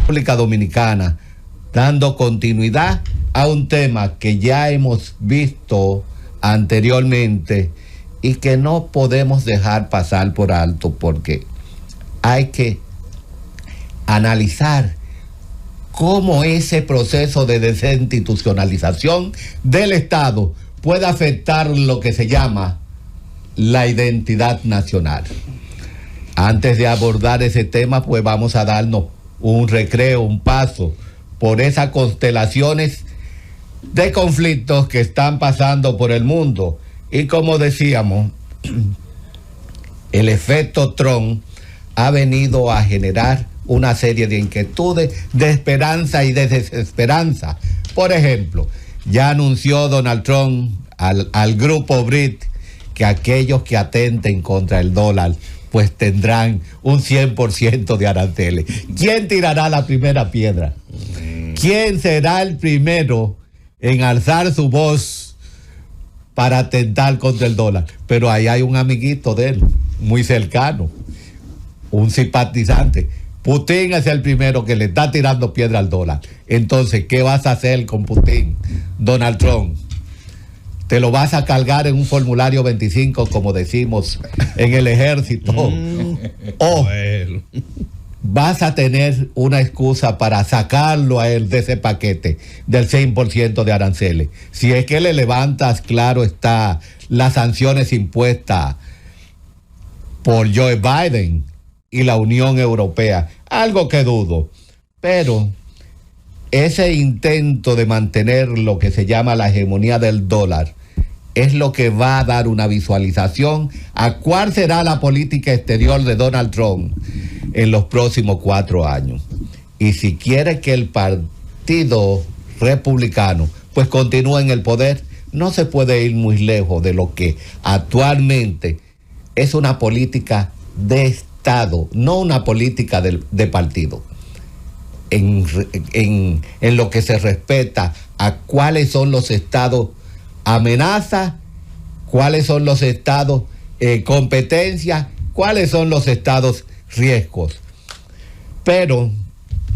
República Dominicana, dando continuidad a un tema que ya hemos visto anteriormente y que no podemos dejar pasar por alto, porque hay que analizar cómo ese proceso de desinstitucionalización del Estado puede afectar lo que se llama la identidad nacional. Antes de abordar ese tema, pues vamos a darnos un recreo, un paso por esas constelaciones de conflictos que están pasando por el mundo. Y como decíamos, el efecto Trump ha venido a generar una serie de inquietudes, de esperanza y de desesperanza. Por ejemplo, ya anunció Donald Trump al grupo BRICS que aquellos que atenten contra el dólar pues tendrán un 100% de aranceles. ¿Quién tirará la primera piedra? ¿Quién será el primero en alzar su voz para atentar contra el dólar? Pero ahí hay un amiguito de él, muy cercano, un simpatizante. Putin es el primero que le está tirando piedra al dólar. Entonces, ¿qué vas a hacer con Putin, Donald Trump? ¿Te lo vas a cargar en un formulario 25, como decimos en el ejército? ¿O vas a tener una excusa para sacarlo a él de ese paquete del 100% de aranceles? Si es que le levantas, claro está, las sanciones impuestas por Joe Biden y la Unión Europea, algo que dudo, pero ese intento de mantener lo que se llama la hegemonía del dólar es lo que va a dar una visualización a cuál será la política exterior de Donald Trump en los próximos 4 años. Y si quiere que el Partido Republicano pues continúe en el poder, no se puede ir muy lejos de lo que actualmente es una política de Estado, no una política de partido. En lo que se respeta a cuáles son los estados amenaza, cuáles son los estados competencia, cuáles son los estados riesgos. Pero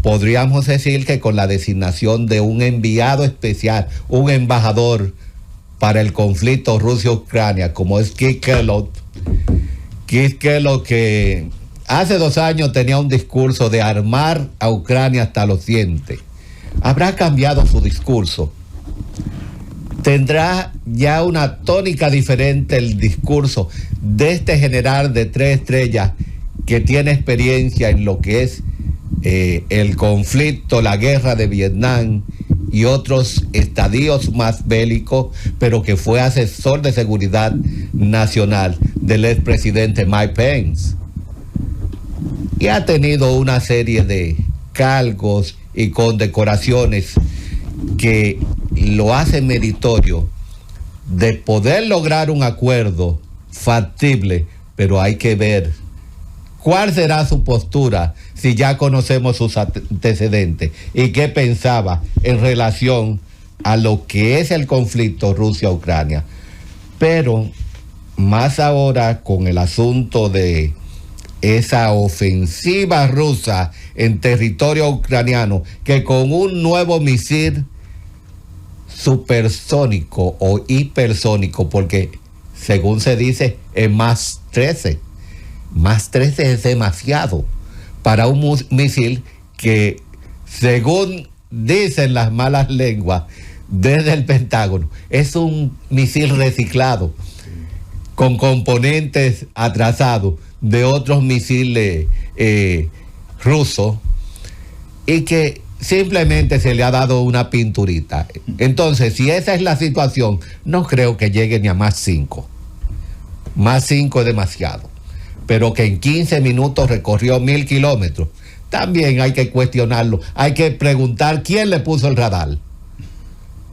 podríamos decir que con la designación de un enviado especial, un embajador para el conflicto Rusia-Ucrania, como es Keith Kellogg, que hace 2 años tenía un discurso de armar a Ucrania hasta los dientes, habrá cambiado su discurso. Tendrá ya una tónica diferente el discurso de este general de 3 estrellas que tiene experiencia en lo que es el conflicto, la guerra de Vietnam y otros estadios más bélicos, pero que fue asesor de seguridad nacional del expresidente Mike Pence. Y ha tenido una serie de cargos y condecoraciones que lo hace meritorio de poder lograr un acuerdo factible, pero hay que ver cuál será su postura si ya conocemos sus antecedentes y qué pensaba en relación a lo que es el conflicto Rusia-Ucrania. Pero más ahora con el asunto de esa ofensiva rusa en territorio ucraniano, que con un nuevo misil supersónico o hipersónico, porque según se dice es más 13 es demasiado para un misil que, según dicen las malas lenguas desde el Pentágono, es un misil reciclado con componentes atrasados de otros misiles rusos, y que simplemente se le ha dado una pinturita. Entonces, si esa es la situación, no creo que llegue ni a más 5. Más 5 es demasiado. Pero que en 15 minutos recorrió 1000 kilómetros, también hay que cuestionarlo. Hay que preguntar quién le puso el radar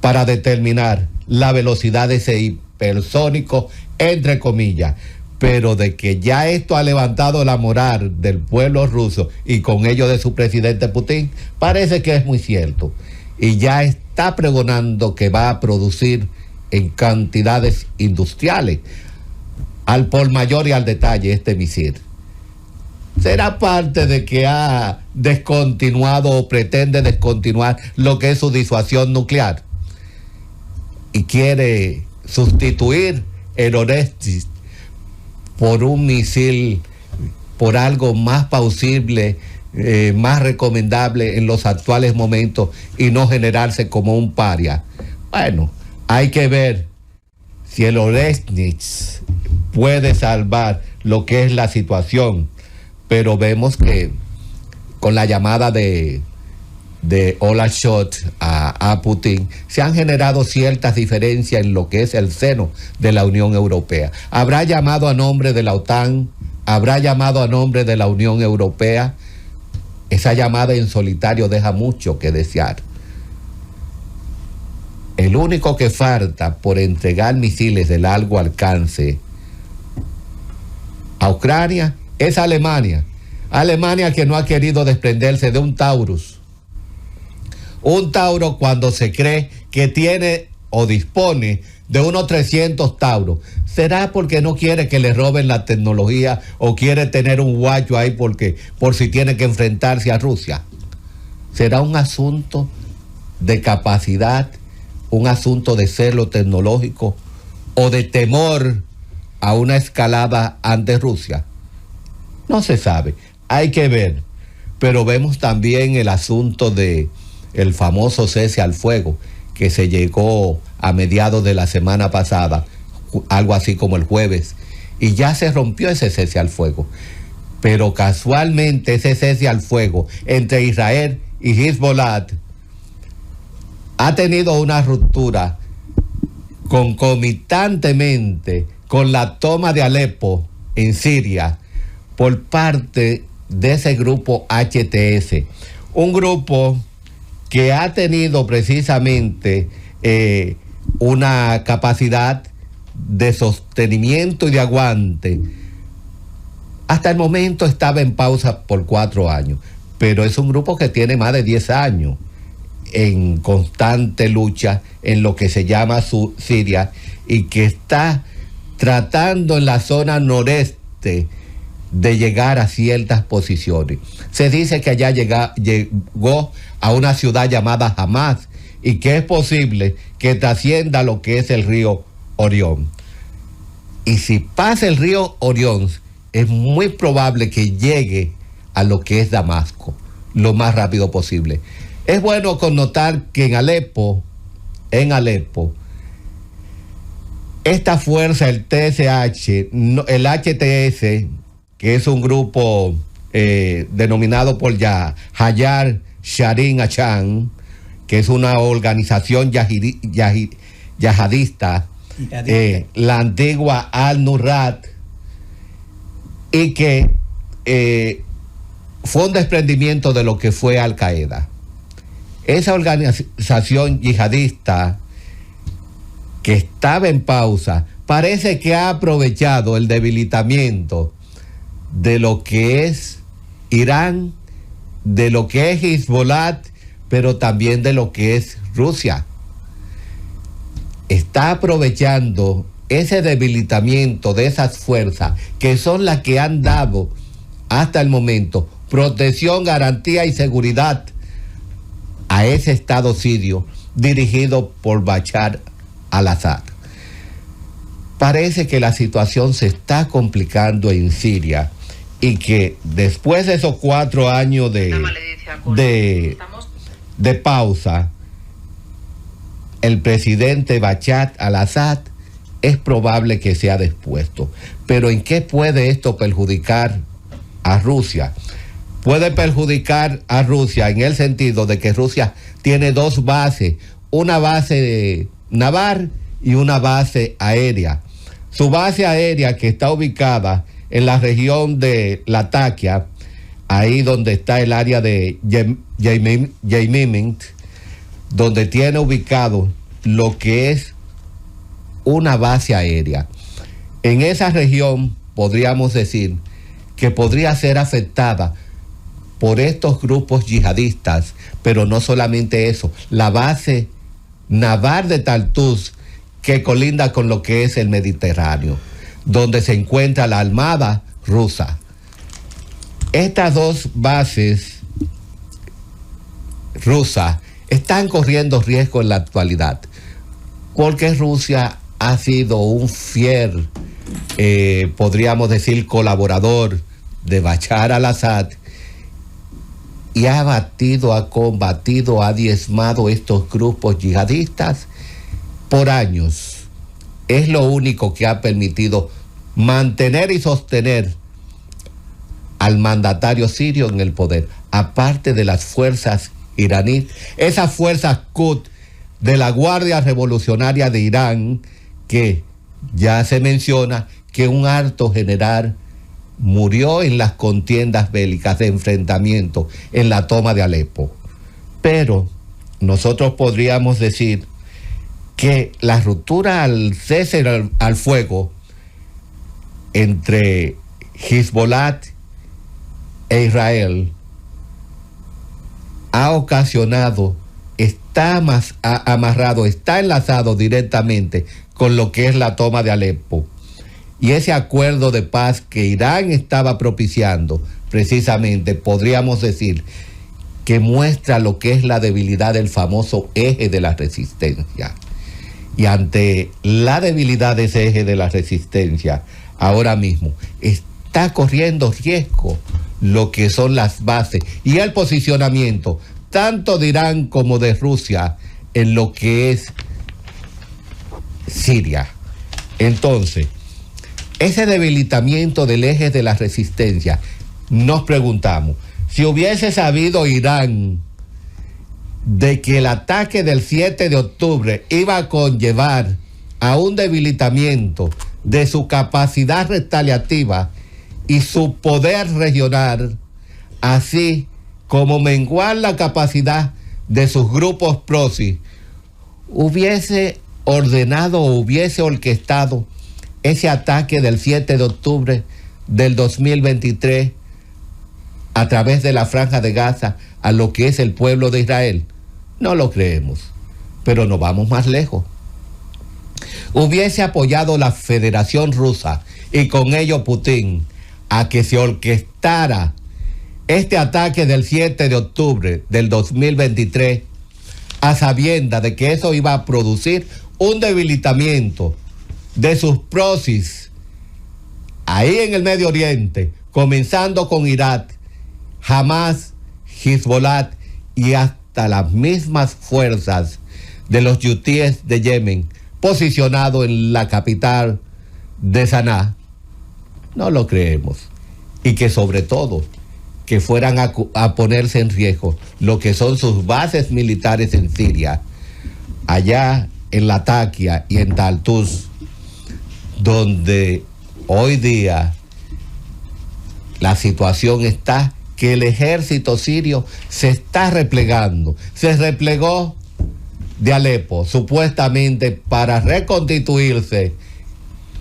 para determinar la velocidad de ese hipersónico, entre comillas. Pero de que ya esto ha levantado la moral del pueblo ruso y con ello de su presidente Putin, parece que es muy cierto. Y ya está pregonando que va a producir en cantidades industriales, al por mayor y al detalle, este misil. será parte de que ha descontinuado o pretende descontinuar lo que es su disuasión nuclear y quiere sustituir el Orestes por un misil, por algo más plausible, más recomendable en los actuales momentos y no generarse como un paria. Bueno, hay que ver si el Orestes puede salvar lo que es la situación, pero vemos que con la llamada de Olaf Scholz a Putin se han generado ciertas diferencias en lo que es el seno de la Unión Europea. Habrá llamado a nombre de la OTAN, habrá llamado a nombre de la Unión Europea. Esa llamada en solitario deja mucho que desear. El único que falta por entregar misiles de largo alcance a Ucrania es Alemania. Alemania, que no ha querido desprenderse de un Taurus. Un Tauro cuando se cree que tiene o dispone de unos 300 Tauros. ¿Será porque no quiere que le roben la tecnología o quiere tener un guacho ahí por si tiene que enfrentarse a Rusia? ¿Será un asunto de capacidad, un asunto de celo tecnológico o de temor a una escalada ante Rusia? No se sabe, hay que ver. Pero vemos también el asunto de el famoso cese al fuego que se llegó a mediados de la semana pasada, algo así como el jueves, y ya se rompió ese cese al fuego. Pero casualmente ese cese al fuego entre Israel y Hezbollah ha tenido una ruptura concomitantemente con la toma de Alepo en Siria por parte de ese grupo HTS, un grupo que ha tenido precisamente una capacidad de sostenimiento y de aguante. Hasta el momento estaba en pausa por 4 años, pero es un grupo que tiene más de 10 años en constante lucha en lo que se llama Siria y que está tratando en la zona noreste de llegar a ciertas posiciones. Se dice que allá llegó a una ciudad llamada Hamas y que es posible que trascienda lo que es el río Orión. Y si pasa el río Orión, es muy probable que llegue a lo que es Damasco lo más rápido posible. Es bueno connotar que en Alepo, esta fuerza, el TSH, el HTS, que es un grupo denominado por Hayar Sharin Achan, que es una organización yihadista, la antigua Al-Nusrat, y que fue un desprendimiento de lo que fue Al-Qaeda. Esa organización yihadista que estaba en pausa, parece que ha aprovechado el debilitamiento de lo que es Irán, de lo que es Hezbollah, pero también de lo que es Rusia. Está aprovechando ese debilitamiento de esas fuerzas que son las que han dado hasta el momento protección, garantía y seguridad a ese Estado sirio dirigido por Bashar al-Assad. Parece que la situación se está complicando en Siria y que después de esos 4 años de pausa, el presidente Bashar al-Assad es probable que sea depuesto. Pero ¿en qué puede esto perjudicar a Rusia? Puede perjudicar a Rusia en el sentido de que Rusia tiene 2 bases, una base naval y una base aérea. Su base aérea, que está ubicada en la región de Latakia, ahí donde está el área de Yemimint, donde tiene ubicado lo que es una base aérea. En esa región podríamos decir que podría ser afectada por estos grupos yihadistas, pero no solamente eso, la base naval de Tartus, que colinda con lo que es el Mediterráneo, donde se encuentra la armada rusa. Estas dos bases rusas están corriendo riesgo en la actualidad, porque Rusia ha sido un fiel, podríamos decir, colaborador de Bashar al-Assad, y ha abatido, ha combatido, ha diezmado estos grupos yihadistas por años. Es lo único que ha permitido mantener y sostener al mandatario sirio en el poder, aparte de las fuerzas iraníes, esas fuerzas Quds de la Guardia Revolucionaria de Irán, que ya se menciona que un alto general murió en las contiendas bélicas de enfrentamiento en la toma de Alepo. Pero nosotros podríamos decir que la ruptura al cese al fuego entre Hezbollah e Israel ha ocasionado, está amarrado, está enlazado directamente con lo que es la toma de Alepo. Y ese acuerdo de paz que Irán estaba propiciando, precisamente, podríamos decir que muestra lo que es la debilidad del famoso eje de la resistencia. Y ante la debilidad de ese eje de la resistencia, ahora mismo está corriendo riesgo lo que son las bases y el posicionamiento tanto de Irán como de Rusia en lo que es Siria. Entonces, ese debilitamiento del eje de la resistencia, nos preguntamos, si hubiese sabido Irán de que el ataque del 7 de octubre iba a conllevar a un debilitamiento de su capacidad retaliativa y su poder regional, así como menguar la capacidad de sus grupos proxy, hubiese ordenado o hubiese orquestado ese ataque del 7 de octubre del 2023 a través de la Franja de Gaza a lo que es el pueblo de Israel. No lo creemos, pero nos vamos más lejos. Hubiese apoyado la Federación Rusa y con ello Putin a que se orquestara este ataque del 7 de octubre del 2023 a sabiendas de que eso iba a producir un debilitamiento de sus proxies ahí en el Medio Oriente, comenzando con Irak, Hamas, Hezbollah y hasta las mismas fuerzas de los hutíes de Yemen, posicionado en la capital de Sanaa. No lo creemos. Y que sobre todo, que fueran a ponerse en riesgo lo que son sus bases militares en Siria, allá en Latakia y en Tartus, donde hoy día la situación está que el ejército sirio se está replegando. Se replegó de Alepo, supuestamente para reconstituirse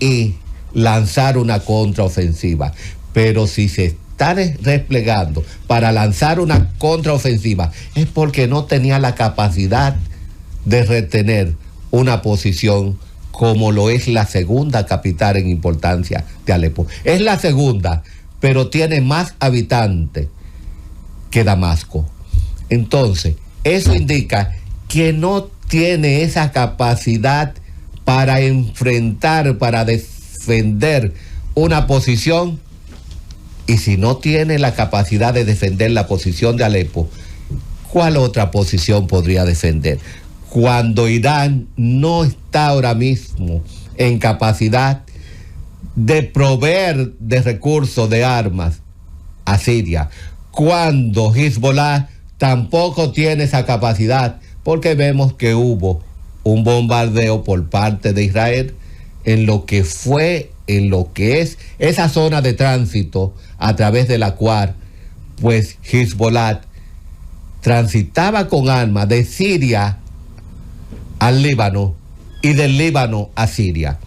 y lanzar una contraofensiva. Pero si se está replegando para lanzar una contraofensiva, es porque no tenía la capacidad de retener una posición como lo es la segunda capital en importancia de Alepo. Es la segunda, pero tiene más habitantes que Damasco. Entonces, eso indica que no tiene esa capacidad para enfrentar, para defender una posición. Y si no tiene la capacidad de defender la posición de Alepo, ¿cuál otra posición podría defender? Cuando Irán no está ahora mismo en capacidad de proveer de recursos, de armas a Siria, cuando Hezbollah tampoco tiene esa capacidad, porque vemos que hubo un bombardeo por parte de Israel en lo que es esa zona de tránsito a través de la cual pues Hezbollah transitaba con armas de Siria al Líbano y del Líbano a Siria.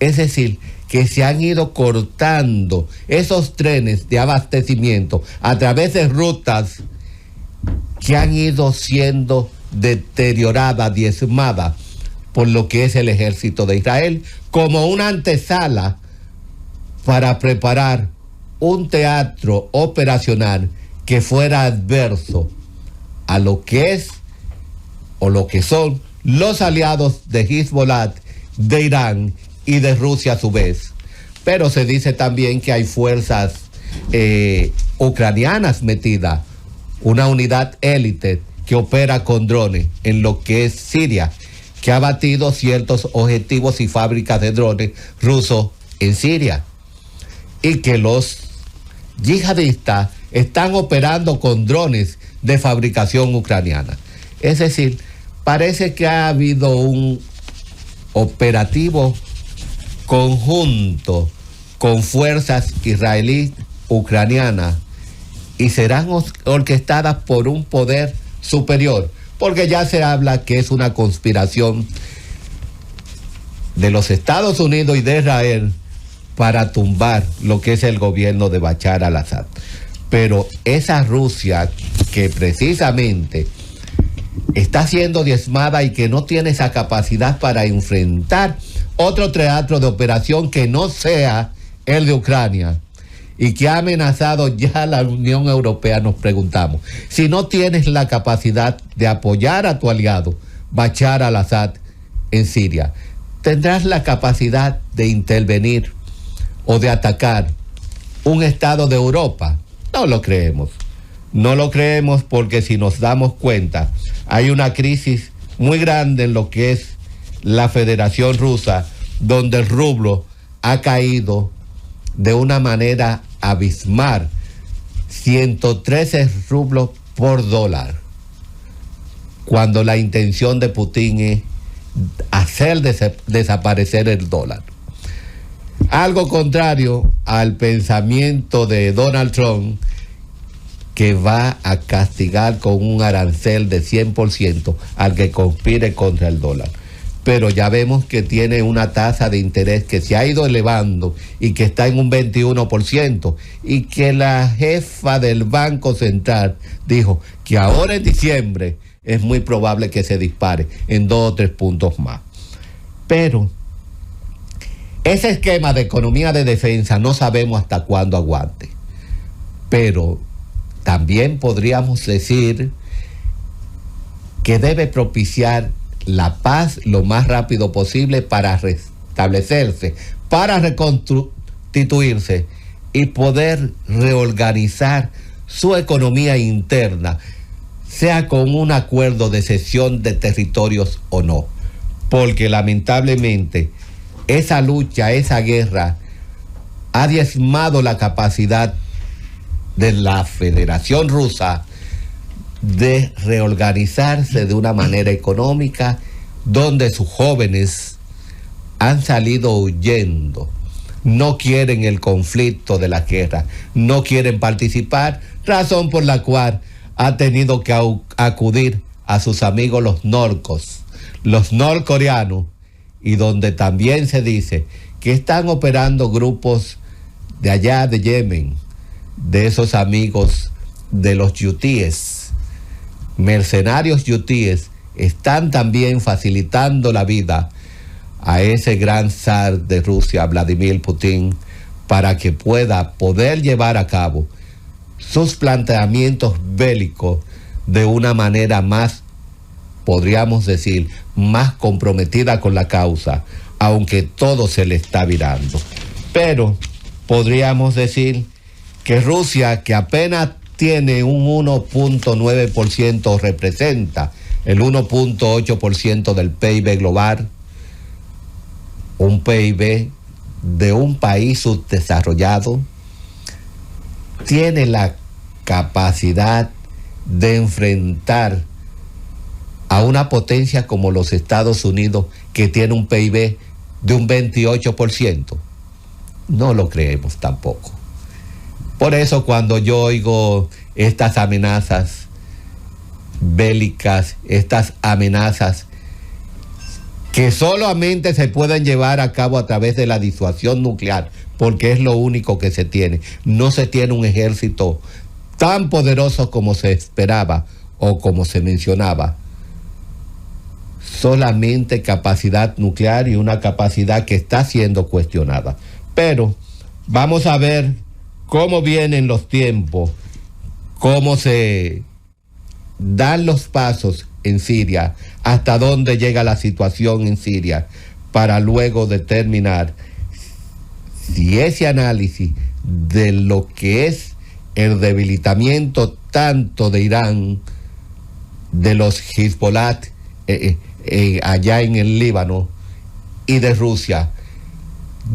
Es decir, que se han ido cortando esos trenes de abastecimiento a través de rutas que han ido siendo deterioradas, diezmadas por lo que es el ejército de Israel, como una antesala para preparar un teatro operacional que fuera adverso a lo que es o lo que son los aliados de Hezbollah, de Irán y de Rusia a su vez. Pero se dice también que hay fuerzas ucranianas metidas, una unidad élite que opera con drones en lo que es Siria, que ha batido ciertos objetivos y fábricas de drones rusos en Siria, y que los yihadistas están operando con drones de fabricación ucraniana. Es decir, parece que ha habido un operativo conjunto con fuerzas israelíes, ucranianas, y serán orquestadas por un poder superior, porque ya se habla que es una conspiración de los Estados Unidos y de Israel para tumbar lo que es el gobierno de Bashar al-Assad. Pero esa Rusia que precisamente está siendo diezmada y que no tiene esa capacidad para enfrentar otro teatro de operación que no sea el de Ucrania, y que ha amenazado ya a la Unión Europea, nos preguntamos, si no tienes la capacidad de apoyar a tu aliado Bashar al-Assad en Siria, ¿tendrás la capacidad de intervenir o de atacar un estado de Europa? No lo creemos. No lo creemos, porque si nos damos cuenta, hay una crisis muy grande en lo que es la Federación Rusa, donde el rublo ha caído de una manera abismal, 113 rublos por dólar, cuando la intención de Putin es hacer desaparecer el dólar. Algo contrario al pensamiento de Donald Trump, que va a castigar con un arancel de 100% al que conspire contra el dólar. Pero ya vemos que tiene una tasa de interés que se ha ido elevando y que está en un 21%, y que la jefa del Banco Central dijo que ahora en diciembre es muy probable que se dispare en 2 o 3 puntos más. Pero ese esquema de economía de defensa no sabemos hasta cuándo aguante. Pero también podríamos decir que debe propiciar la paz lo más rápido posible para restablecerse, para reconstituirse y poder reorganizar su economía interna, sea con un acuerdo de cesión de territorios o no. Porque lamentablemente esa lucha, esa guerra, ha diezmado la capacidad de la Federación Rusa de reorganizarse de una manera económica, donde sus jóvenes han salido huyendo, no quieren el conflicto de la guerra, no quieren participar, razón por la cual ha tenido que acudir a sus amigos los norcoreanos, y donde también se dice que están operando grupos de allá de Yemen, de esos amigos de los yutíes, mercenarios yutíes, están también facilitando la vida a ese gran zar de Rusia, Vladimir Putin, para que pueda poder llevar a cabo sus planteamientos bélicos de una manera más, podríamos decir, más comprometida con la causa, aunque todo se le está virando. Pero podríamos decir que Rusia, que apenas tiene un 1.9%, representa el 1.8% del PIB global, un PIB de un país subdesarrollado, tiene la capacidad de enfrentar a una potencia como los Estados Unidos, que tiene un PIB de un 28%. No lo creemos tampoco. Por eso, cuando yo oigo estas amenazas bélicas, estas amenazas que solamente se pueden llevar a cabo a través de la disuasión nuclear, porque es lo único que se tiene. No se tiene un ejército tan poderoso como se esperaba o como se mencionaba. Solamente capacidad nuclear, y una capacidad que está siendo cuestionada. Pero vamos a ver cómo vienen los tiempos, cómo se dan los pasos en Siria, hasta dónde llega la situación en Siria, para luego determinar si ese análisis de lo que es el debilitamiento tanto de Irán, de los Hezbollah allá en el Líbano y de Rusia,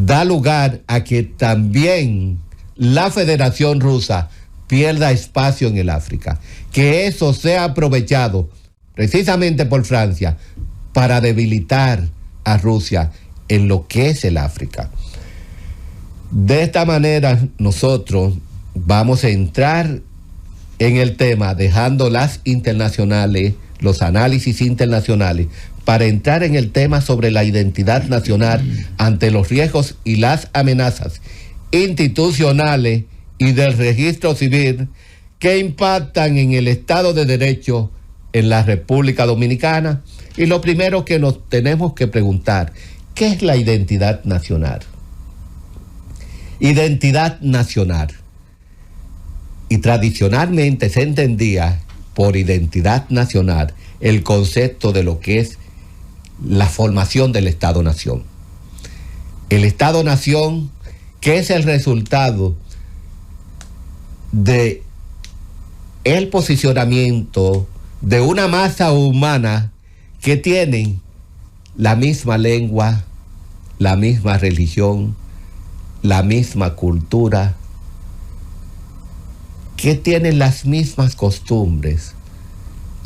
da lugar a que también la Federación Rusa pierda espacio en el África, que eso sea aprovechado precisamente por Francia para debilitar a Rusia en lo que es el África. De esta manera nosotros vamos a entrar en el tema dejando las internacionales, los análisis internacionales, para entrar en el tema sobre la identidad nacional ante los riesgos y las amenazas institucionales y del registro civil que impactan en el Estado de Derecho en la República Dominicana. Y lo primero que nos tenemos que preguntar, ¿qué es la identidad nacional? Identidad nacional. Y tradicionalmente se entendía por identidad nacional el concepto de lo que es la formación del Estado-Nación. El Estado-Nación, que es el resultado de el posicionamiento de una masa humana que tienen la misma lengua, la misma religión, la misma cultura, que tienen las mismas costumbres,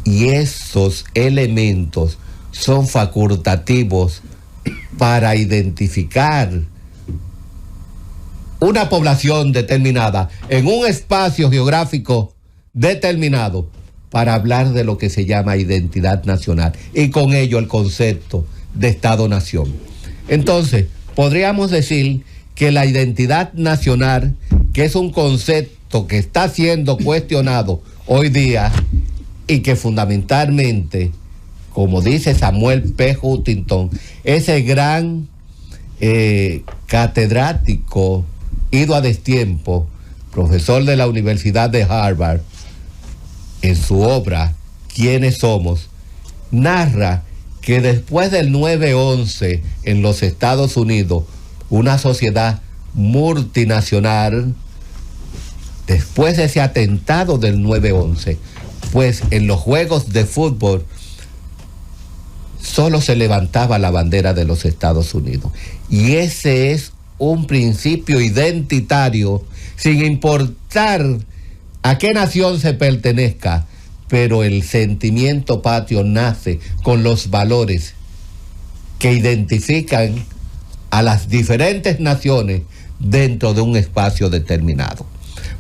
y esos elementos son facultativos para identificar una población determinada en un espacio geográfico determinado, para hablar de lo que se llama identidad nacional y con ello el concepto de Estado-Nación. Entonces, podríamos decir que la identidad nacional, que es un concepto que está siendo cuestionado hoy día y que fundamentalmente, como dice Samuel P. Huntington, ese gran catedrático ido a destiempo, profesor de la Universidad de Harvard, en su obra ¿Quiénes somos?, narra que después del 9/11 en los Estados Unidos, una sociedad multinacional, después de ese atentado del 9/11, pues en los juegos de fútbol solo se levantaba la bandera de los Estados Unidos. Y ese es un principio identitario, sin importar a qué nación se pertenezca, pero el sentimiento patrio nace con los valores que identifican a las diferentes naciones dentro de un espacio determinado.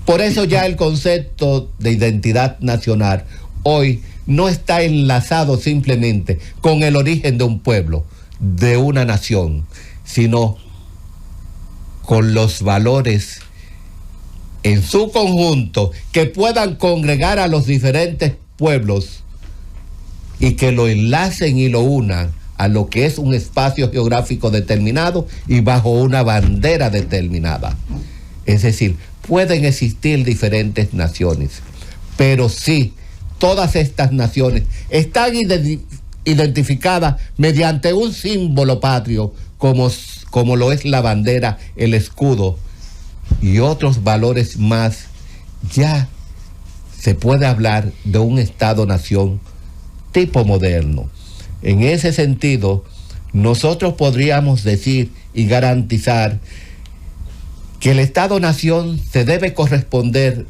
Por eso ya el concepto de identidad nacional hoy no está enlazado simplemente con el origen de un pueblo, de una nación, sino con los valores en su conjunto que puedan congregar a los diferentes pueblos y que lo enlacen y lo unan a lo que es un espacio geográfico determinado y bajo una bandera determinada. Es decir, pueden existir diferentes naciones, pero sí, todas estas naciones están identificadas mediante un símbolo patrio como lo es la bandera, el escudo y otros valores más. Ya se puede hablar de un Estado-Nación tipo moderno. En ese sentido, nosotros podríamos decir y garantizar que el Estado-Nación se debe corresponder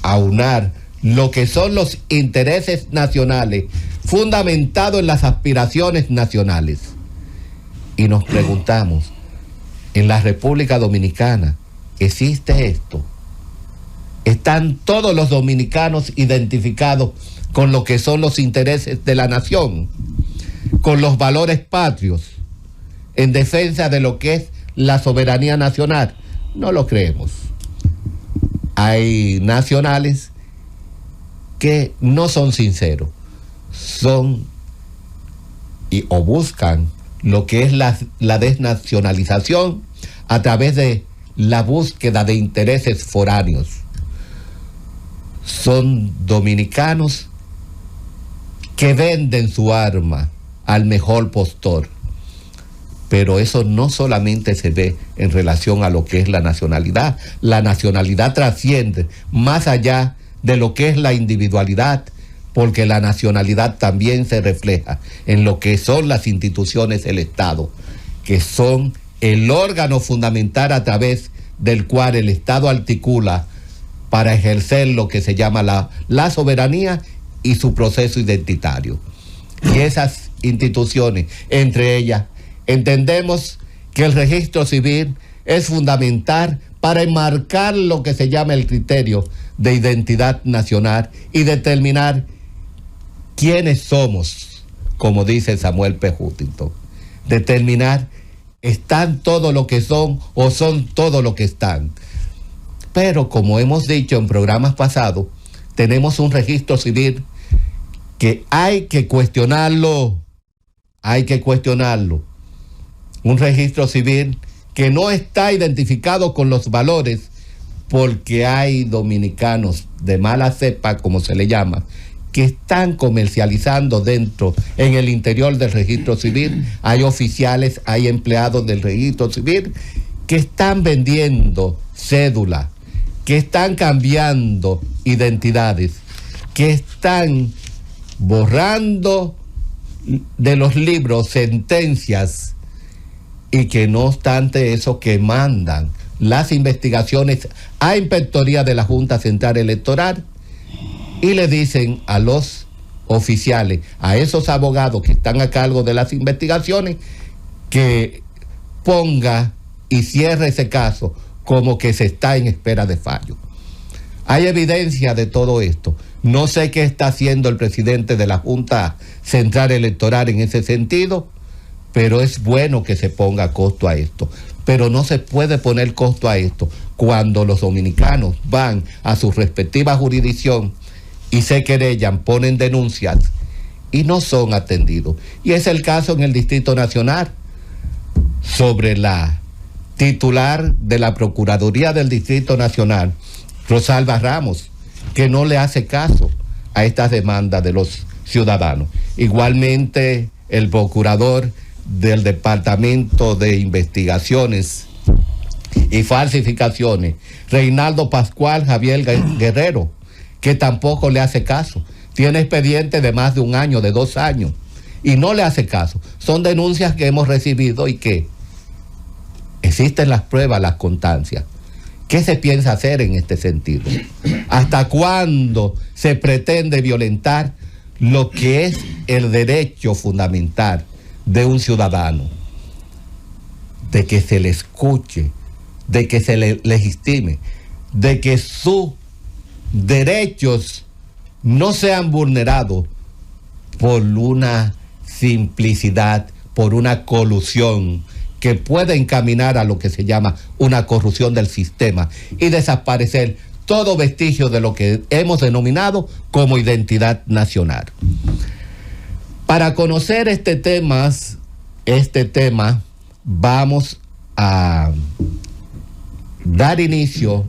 a unar lo que son los intereses nacionales, fundamentados en las aspiraciones nacionales. Y nos preguntamos, ¿en la República Dominicana existe esto? ¿Están todos los dominicanos identificados con lo que son los intereses de la nación, con los valores patrios, en defensa de lo que es la soberanía nacional? No lo creemos. Hay nacionales que no son sinceros, o buscan lo que es la desnacionalización a través de la búsqueda de intereses foráneos. Son dominicanos que venden su arma al mejor postor. Pero eso no solamente se ve en relación a lo que es la nacionalidad. La nacionalidad trasciende más allá de lo que es la individualidad, porque la nacionalidad también se refleja en lo que son las instituciones del Estado, que son el órgano fundamental a través del cual el Estado articula para ejercer lo que se llama la soberanía y su proceso identitario. Y esas instituciones, entre ellas, entendemos que el registro civil es fundamental para enmarcar lo que se llama el criterio de identidad nacional y determinar quiénes somos, como dice Samuel P. Huntington. Determinar, ¿están todo lo que son o son todo lo que están? Pero como hemos dicho en programas pasados, tenemos un registro civil que hay que cuestionarlo. Un registro civil que no está identificado con los valores, porque hay dominicanos de mala cepa, como se le llama, que están comercializando en el interior del registro civil. Hay oficiales, hay empleados del registro civil que están vendiendo cédulas, que están cambiando identidades, que están borrando de los libros sentencias, y que no obstante eso, que mandan las investigaciones a inspectoría de la Junta Central Electoral y le dicen a los oficiales, a esos abogados que están a cargo de las investigaciones, que ponga y cierre ese caso como que se está en espera de fallo. Hay evidencia de todo esto. No sé qué está haciendo el presidente de la Junta Central Electoral en ese sentido, pero es bueno que se ponga costo a esto. Pero no se puede poner costo a esto cuando los dominicanos van a su respectiva jurisdicción y se querellan, ponen denuncias y no son atendidos. Y es el caso en el Distrito Nacional sobre la titular de la Procuraduría del Distrito Nacional, Rosalba Ramos, que no le hace caso a estas demandas de los ciudadanos. Igualmente el procurador del Departamento de Investigaciones y Falsificaciones, Reinaldo Pascual Javier Guerrero, que tampoco le hace caso. Tiene expediente de más de 1 año, de 2 años, y no le hace caso. Son denuncias que hemos recibido y que existen las pruebas, las constancias. ¿Qué se piensa hacer en este sentido? ¿Hasta cuándo se pretende violentar lo que es el derecho fundamental de un ciudadano? De que se le escuche, de que se le legitime, de que sus derechos no sean vulnerados por una simplicidad, por una colusión que puede encaminar a lo que se llama una corrupción del sistema y desaparecer todo vestigio de lo que hemos denominado como identidad nacional. Para conocer este tema, vamos a dar inicio